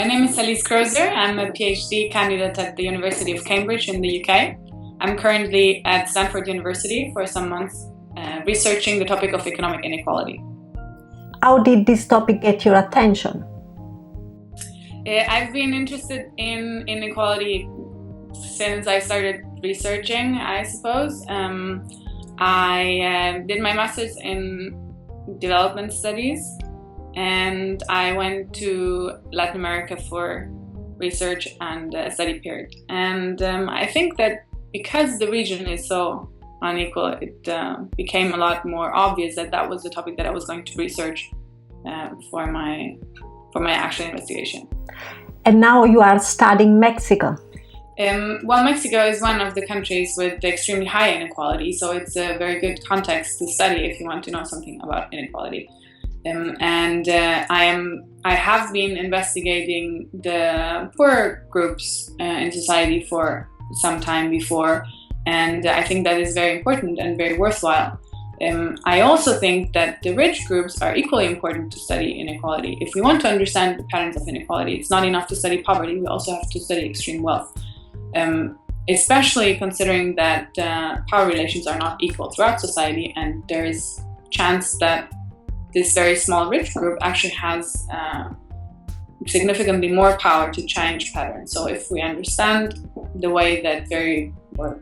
My name is Alice Krozer. I'm a PhD candidate at the University of Cambridge in the UK. I'm currently at Stanford University for some months researching the topic of economic inequality. How did this topic get your attention? I've been interested in inequality since I started researching, I suppose. I did my master's in development studies, and I went to Latin America for research and a study period. And I think that because the region is so unequal, it became a lot more obvious that that was the topic that I was going to research for my actual investigation. And now you are studying Mexico. Well, Mexico is one of the countries with extremely high inequality, so it's a very good context to study if you want to know something about inequality. I have been investigating the poor groups in society for some time before, and I think that is very important and very worthwhile. I also think that the rich groups are equally important to study inequality. If we want to understand the patterns of inequality, it's not enough to study poverty, we also have to study extreme wealth. Especially considering that power relations are not equal throughout society, and there is chance that this very small rich group actually has significantly more power to change patterns. So if we understand the way that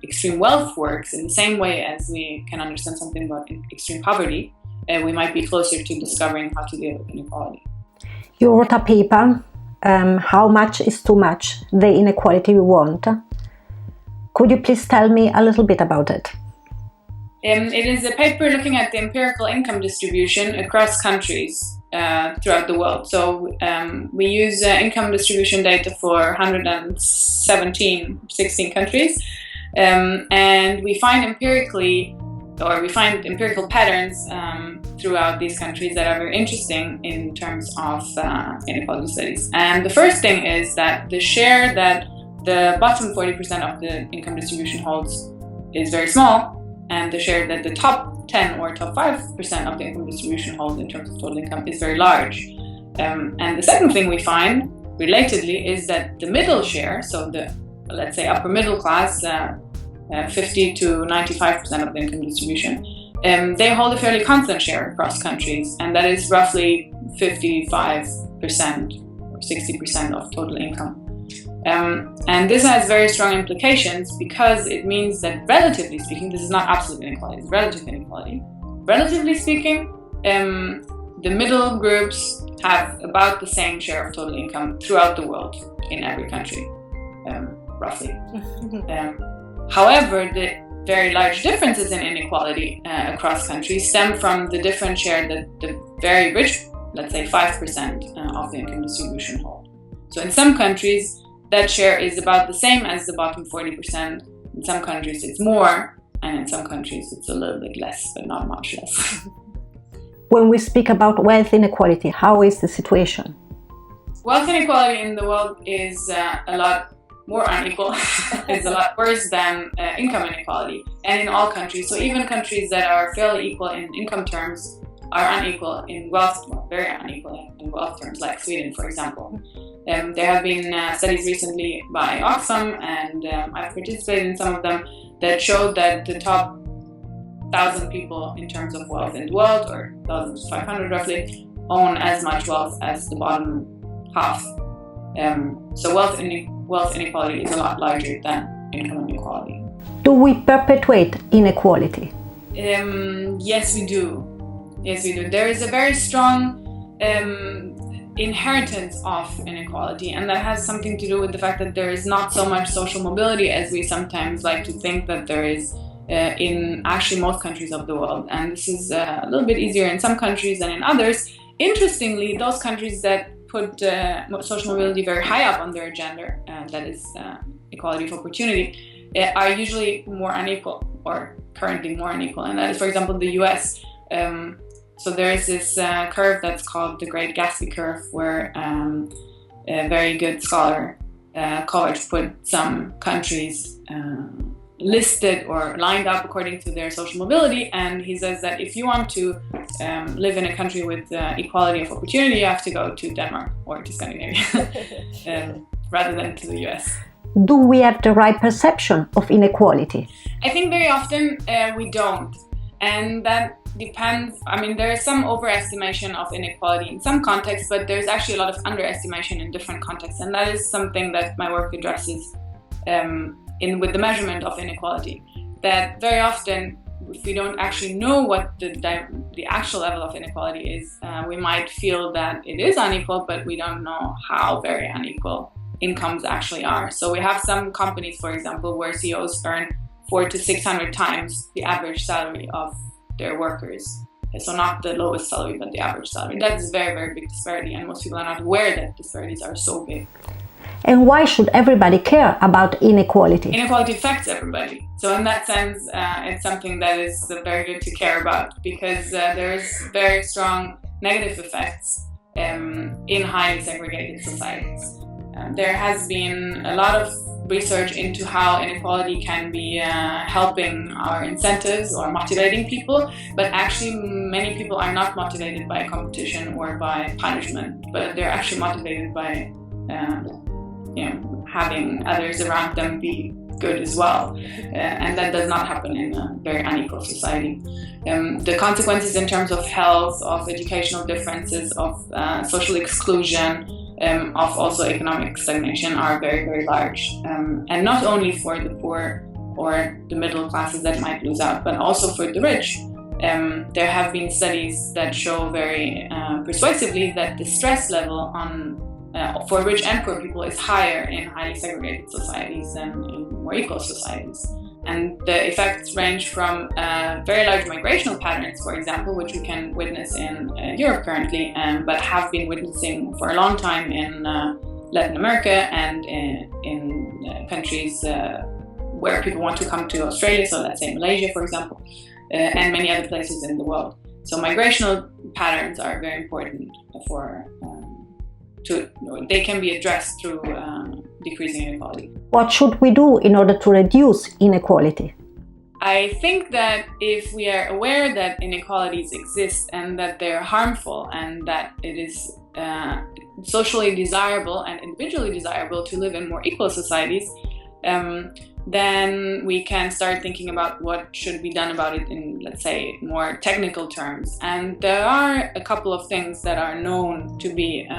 extreme wealth works in the same way as we can understand something about extreme poverty, we might be closer to discovering how to deal with inequality. You wrote a paper, How Much is Too Much? The Inequality We Want. Could you please tell me a little bit about it? It is a paper looking at the empirical income distribution across countries throughout the world. So we use income distribution data for 16 countries, and we find empirical patterns throughout these countries that are very interesting in terms of inequality studies. And the first thing is that the share that the bottom 40% of the income distribution holds is very small, and the share that the top 10 or top 5% of the income distribution holds in terms of total income is very large. And the second thing we find, relatedly, is that the middle share, so the, let's say, upper middle class, 50 to 95% of the income distribution, they hold a fairly constant share across countries, and that is roughly 55% or 60% of total income. And this has very strong implications because it means that, relatively speaking, this is not absolute inequality, it's relative inequality. Relatively speaking, the middle groups have about the same share of total income throughout the world in every country, roughly. However, the very large differences in inequality across countries stem from the different share that the very rich, let's say 5% of the income distribution hold. So in some countries, that share is about the same as the bottom 40%. In some countries it's more, and in some countries it's a little bit less, but not much less. When we speak about wealth inequality, how is the situation? Wealth inequality in the world is a lot more unequal. It's a lot worse than income inequality, and in all countries. So even countries that are fairly equal in income terms are unequal in wealth, very unequal in wealth terms, like Sweden, for example. There have been studies recently by Oxfam, and I've participated in some of them, that showed that the top 1,000 people in terms of wealth in the world, or 1,500 roughly, own as much wealth as the bottom half. So wealth inequality is a lot larger than income inequality. Do we perpetuate inequality? Yes, we do. Yes, we do. There is a very strong inheritance of inequality, and that has something to do with the fact that there is not so much social mobility as we sometimes like to think that there is in actually most countries of the world. And this is a little bit easier in some countries than in others. Interestingly, those countries that put social mobility very high up on their agenda, that is equality of opportunity, are usually more unequal, or currently more unequal. And that is, for example, the US. So there is this curve that's called the Great Gatsby curve, where a very good scholar, Kovacs, put some countries listed or lined up according to their social mobility, and he says that if you want to live in a country with equality of opportunity, you have to go to Denmark or to Scandinavia rather than to the US. Do we have the right perception of inequality? I think very often we don't, and that depends. I mean, there is some overestimation of inequality in some contexts, but there's actually a lot of underestimation in different contexts, and that is something that my work addresses with the measurement of inequality. That very often, if we don't actually know what the actual level of inequality is, we might feel that it is unequal, but we don't know how very unequal incomes actually are. So we have some companies, for example, where CEOs earn 400 to 600 times the average salary of their workers. So not the lowest salary, but the average salary. That's a very, very big disparity, and most people are not aware that disparities are so big. And why should everybody care about inequality? Inequality affects everybody. So in that sense, it's something that is very good to care about, because there's very strong negative effects in highly segregated societies. There has been a lot of research into how inequality can be helping our incentives or motivating people, but actually many people are not motivated by competition or by punishment, but they're actually motivated by having others around them be good as well, and that does not happen in a very unequal society. The consequences in terms of health, of educational differences, of social exclusion, of also economic stagnation are very, very large, and not only for the poor or the middle classes that might lose out, but also for the rich. There have been studies that show very persuasively that the stress level for rich and poor people is higher in highly segregated societies than in more equal societies. And the effects range from very large migrational patterns, for example, which we can witness in Europe currently, but have been witnessing for a long time in Latin America and in countries where people want to come to Australia, so let's say Malaysia, for example, and many other places in the world. So migrational patterns are very important they can be addressed through decreasing inequality. What should we do in order to reduce inequality? I think that if we are aware that inequalities exist and that they're harmful and that it is socially desirable and individually desirable to live in more equal societies, then we can start thinking about what should be done about it in, let's say, more technical terms. And there are a couple of things that are known to be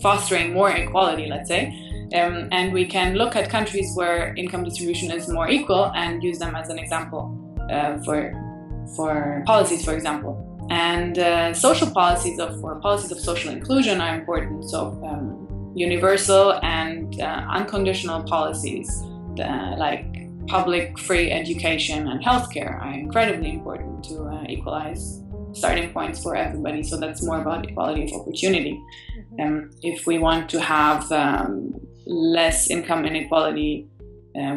fostering more equality, let's say, and we can look at countries where income distribution is more equal and use them as an example for policies, for example. And social policies or policies of social inclusion are important. So universal and unconditional policies like public free education and healthcare are incredibly important to equalize starting points for everybody. So that's more about equality of opportunity. If we want to have less income inequality,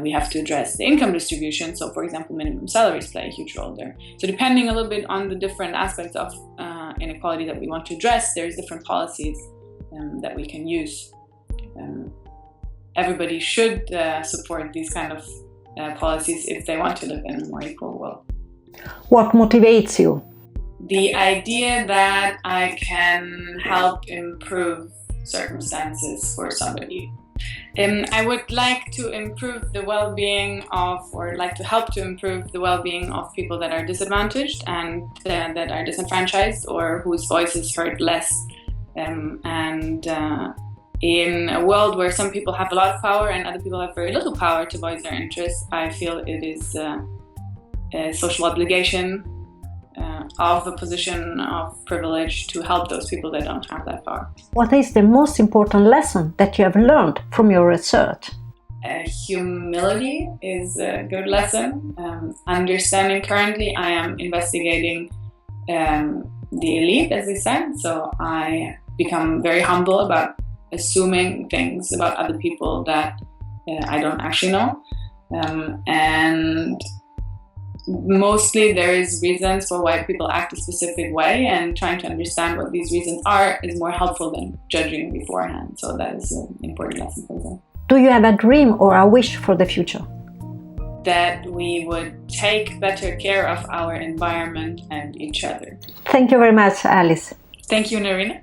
we have to address the income distribution. So, for example, minimum salaries play a huge role there. So depending a little bit on the different aspects of inequality that we want to address, there's different policies that we can use. Everybody should support these kind of policies if they want to live in a more equal world. What motivates you? The idea that I can help improve circumstances for somebody. I would like to improve the well-being like to help to improve the well-being of people that are disadvantaged and that are disenfranchised or whose voice is heard less. In a world where some people have a lot of power and other people have very little power to voice their interests, I feel it is a social obligation of a position of privilege to help those people that don't have that power. What is the most important lesson that you have learned from your research? Humility is a good lesson. Understanding currently I am investigating the elite, as they said, so I become very humble about assuming things about other people that I don't actually know. And mostly there is reasons for why people act a specific way, and trying to understand what these reasons are is more helpful than judging beforehand. So that is an important lesson for them. Do you have a dream or a wish for the future? That we would take better care of our environment and each other. Thank you very much, Alice. Thank you, Narina.